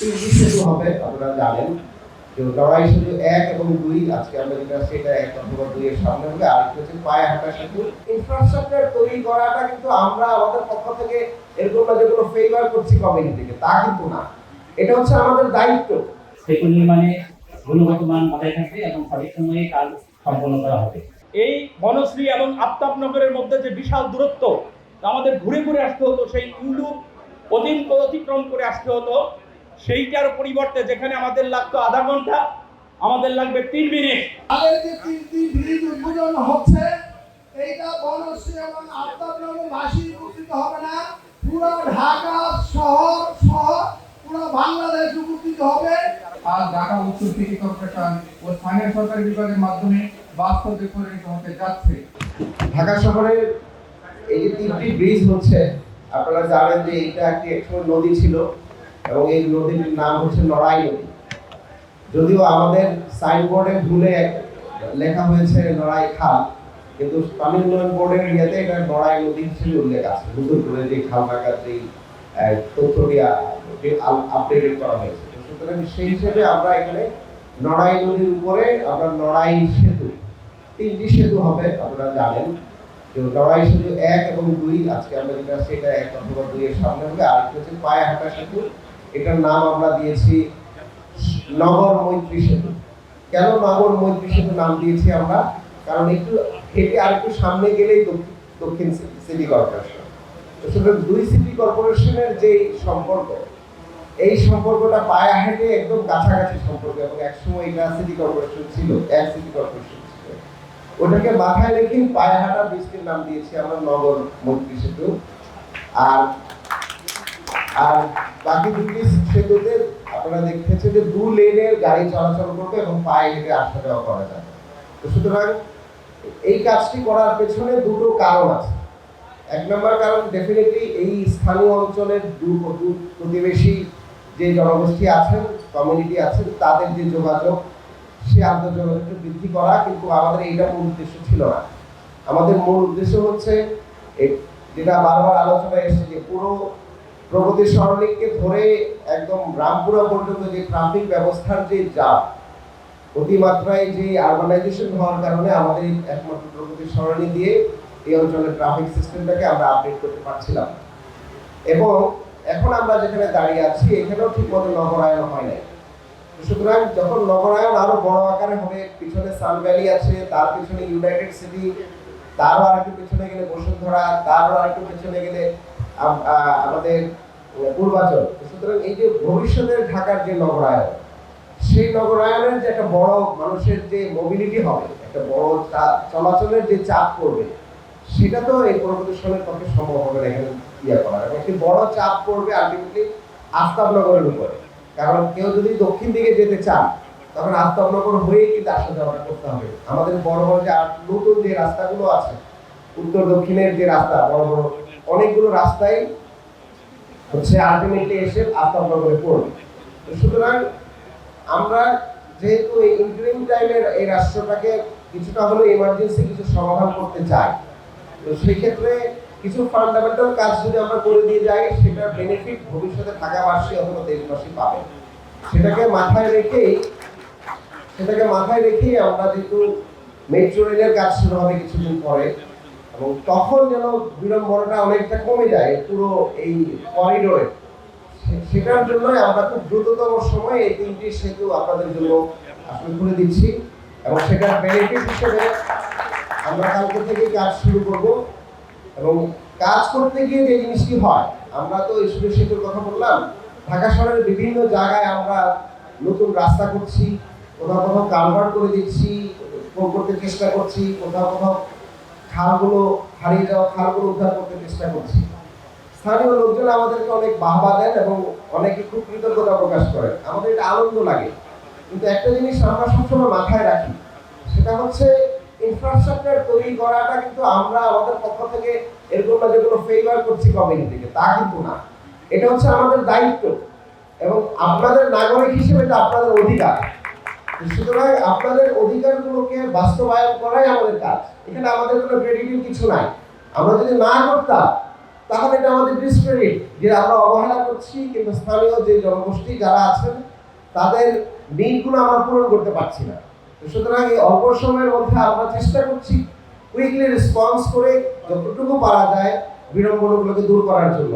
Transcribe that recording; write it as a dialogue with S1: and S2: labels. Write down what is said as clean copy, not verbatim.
S1: তিনটি সেতু হবে আপনারা জানেন যে লড়াই সেতু ১ এবং ২ আজকে আমরা যেটা সেটা ১ অথবা ২ এর সামনে হবে আর একটা হচ্ছে পায়ে হাঁটা সেতু। ইনফ্রাস্ট্রাকচার তৈরি করাটা কিন্তু আমরা আমাদের পক্ষ থেকে এরকম না যে কোনো ফেভার করছি কমিউনিটিকে, তা কিন্তু না। এটা হচ্ছে আমাদের দায়িত্ব।
S2: সেতু নির্মাণে গুণগত মান বজায় থাকবে এবং সঠিক সময়ে কাজ সম্পন্ন করা হবে।
S3: এই বনশ্রী এবং আফতাবনগরের মধ্যে যে বিশাল দূরত্ব, আমাদের ঘুরে ঘুরে আসতে হতো, সেই ইউলুপ অতিক্রম করে আসতে হতো, সেইটার পরিবর্তে যেখানে আমাদের লাগতো আধা ঘন্টা, আমাদের লাগবে ৩ মিনিট।
S4: আগের যে 3টি ব্রিজ উদ্বোধন হচ্ছে, এইটা বনশ্রী এবং আফতাবনগরবাসী উপকৃত হবে না, পুরো ঢাকা শহর সহ পুরো বাংলাদেশ উপকৃত হবে।
S5: আজ ঢাকা উত্তর সিটি কর্পোরেশন ও স্থানীয় সরকারি বিভাগের মাধ্যমে বাস্তবে পরিণত হতে যাচ্ছে।
S1: ঢাকা শহরের এই যে ৩টি ব্রিজ হচ্ছে, আপনারা জানেন যে এটা একটি একসময় নদী ছিল এবং এই নদীর নাম হচ্ছে লড়াই নদী। যদিও আমাদের সাইনবোর্ডে ভুলে লেখা হয়েছে লড়াই খাল, কিন্তু পানি উন্নয়ন বোর্ডের ইয়েতে এটা লড়াই নদী হিসেবে উল্লেখ আছে। নতুন করে যে খাল টাকার যে তথ্যটি আপডেট করা হয়েছে, সুতরাং সেই হিসেবে আমরা এখানে লড়াই নদীর উপরে আমরা লড়াই সেতু ৩টি সেতু হবে আপনারা জানেন যে লড়াই সেতু ১ এবং ২ আজকে আমরা যেটা সেটা ১ অথবা ২ এর সামনে হবে আর একটা হচ্ছে পায়ে হাঁটা সেতু। এটার নাম আমরা দিয়েছি নগর মৈত্রী সেতু। কেন নগর মৈত্রী সেতু নাম দিয়েছি আমরা? কারণ একটু হেঁটে আর একটু সামনে গেলেই দক্ষিণ সিটি কর্পোরেশন। সুতরাং ২ সিটি কর্পোরেশনের যে সম্পর্ক, এই সম্পর্কটা পায়ে হেঁটে একদম কাছাকাছি সম্পর্ক, এবং একসময় এটা সিটি কর্পোরেশন ছিল, এক সিটি কর্পোরেশন ছিল। ওটাকে মাথায় রেখে পায়ে হাঁটা ব্রিজটির নাম দিয়েছি আমরা নগর মৈত্রী সেতু। আর আর বাকি ২টি সেতুতে আপনারা দেখতেছেন যে ২ লেনের গাড়ি চলাচল করবে এবং পায়ে হেঁটে আসা যাওয়া করা যাবে। তো সুতরাং এই কাজটি করার পেছনে দুটো কারণ আছে। ১ নম্বর কারণ ডেফিনেটলি এই স্থানীয় অঞ্চলের প্রতিবেশী যে জনগোষ্ঠী আছেন, কমিউনিটি আছেন, তাদের যে যোগাযোগ, সে আন্তঃযোগাযোগকে বৃদ্ধি করা, কিন্তু আমাদের এইটা মূল উদ্দেশ্য ছিল না। আমাদের মূল উদ্দেশ্য হচ্ছে যেটা বারবার আলোচনায় এসেছে যে পুরো প্রগতি সরণিকে ধরে একদম রামপুরা পর্যন্ত যে ট্রাফিক ব্যবস্থার যে চাপ, অতিমাত্রায় যে আরবানাইজেশন হওয়ার কারণে আমাদের একমাত্র প্রগতি সরণি দিয়ে এই অঞ্চলের ট্রাফিক সিস্টেমটাকে আমরা আপডেট করতে পারছিলাম। এবং এখন আমরা যেখানে দাঁড়িয়ে আছি এখানেও ঠিকমতো নগরায়ন হয় নাই। সুতরাং যখন নগরায়ন আরো বড় আকারে হবে, পিছনে সান ভ্যালি আছে, তার পিছনে ইউনাইটেড সিটি, তারও আরেকটু পিছনে গেলে বসুন্ধরা, তারও আরেকটু পিছনে গেলে আমাদের পূর্বাচল। সুতরাং এই যে ভবিষ্যতের ঢাকার যে নগরায়ন, সেই নগরায়নের যে একটা বড় মানুষের যে মোবিলিটি হবে, একটা বড় চলাচলের যে চাপ পড়বে, সেটা তো এই পরিবেশনের পক্ষে সম্ভব হবে না এখানে করা। এবং একটি বড় চাপ পড়বে আলটিমেটলি আফতাবনগরের উপরে। কারণ কেউ যদি দক্ষিণ দিকে যেতে চান, তখন আফতাবনগর হয়ে কিন্তু আসা যাওয়া করতে হবে। আমাদের বড় বড় যে নতুন যে রাস্তাগুলো আছে, উত্তর দক্ষিণের যে রাস্তা, বড় বড় অনেকগুলো রাস্তাই হচ্ছে আলটিমেটলি এসে আফতাবনগরে পড়বে। সুতরাং আমরা যেহেতু এই ইন্টারিম টাইমের এই রাষ্ট্রটাকে কিছুটা হলেও এমার্জেন্সি কিছু সমাধান করতে চাই, তো সেই ক্ষেত্রে কিছু ফান্ডামেন্টাল কাজ যদি আমরা করে দিয়ে যাই, সেটার বেনিফিট ভবিষ্যতে ঢাকাবাসী অথবা দেশবাসী পাবে। সেটাকে মাথায় রেখেই আমরা যেহেতু মেট্রো রেলের কাজ শুরু হবে কিছুদিন পরে, এবং তখন যেন বিড়ম্বনাটা অনেকটা কমে যায় পুরো এই করিডোরে, সেটার জন্য আমরা খুব দ্রুততম সময়ে এই ৩টি সেতু আপনাদের জন্য আসলে খুলে দিচ্ছি। এবং সেটার বেনিফিট হিসেবে আমরা কালকে থেকে কাজ শুরু করব। এবং কাজ করতে গিয়ে যে জিনিসটি হয়, আমরা তো স্কুল সেতুর কথা বললাম, ঢাকা শহরের বিভিন্ন জায়গায় আমরা নতুন রাস্তা করছি, কোথাও কোথাও কালভার্ট করে দিচ্ছি, করতে চেষ্টা করছি, কোথাও কোথাও খালগুলো হারিয়ে যাওয়া খালগুলো উদ্ধার করতে চেষ্টা করছি। স্থানীয় লোকজন আমাদেরকে অনেক বাহবা দেন এবং অনেকে খুব কৃতজ্ঞতা প্রকাশ করেন, আমাদের এটা আনন্দ লাগে। কিন্তু একটা জিনিস আমরা সবসময় মাথায় রাখি, সেটা হচ্ছে ইনফ্রাস্ট্রাকচার তৈরি করাটা কিন্তু আমরা আমাদের পক্ষ থেকে এরকম না যে কোনো ফেভার করছি কমিউনিটিকে, তা কিন্তু না। এটা হচ্ছে আমাদের দায়িত্ব এবং আপনাদের নাগরিক হিসেবে এটা আপনাদের অধিকার। সুতরাং আপনাদের অধিকারগুলোকে বাস্তবায়ন করাই আমাদের কাজ। এখানে আমাদের কোনো ক্রেডিটের কিছু নাই। আমরা যদি না করতাম, তাহলে এটা আমাদের ডিসক্রেডিট যে আমরা অবহেলা করছি, কিন্তু স্থানীয় যে জনগোষ্ঠী যারা আছেন তাদের নিডগুলো আমরা পূরণ করতে পারছি না। তো সুতরাং এই অল্প সময়ের মধ্যে আমরা চেষ্টা করছি কুইকলি রেসপন্স করে যতটুকু পারা যায় বিড়ম্বনাগুলোকে দূর করার জন্য।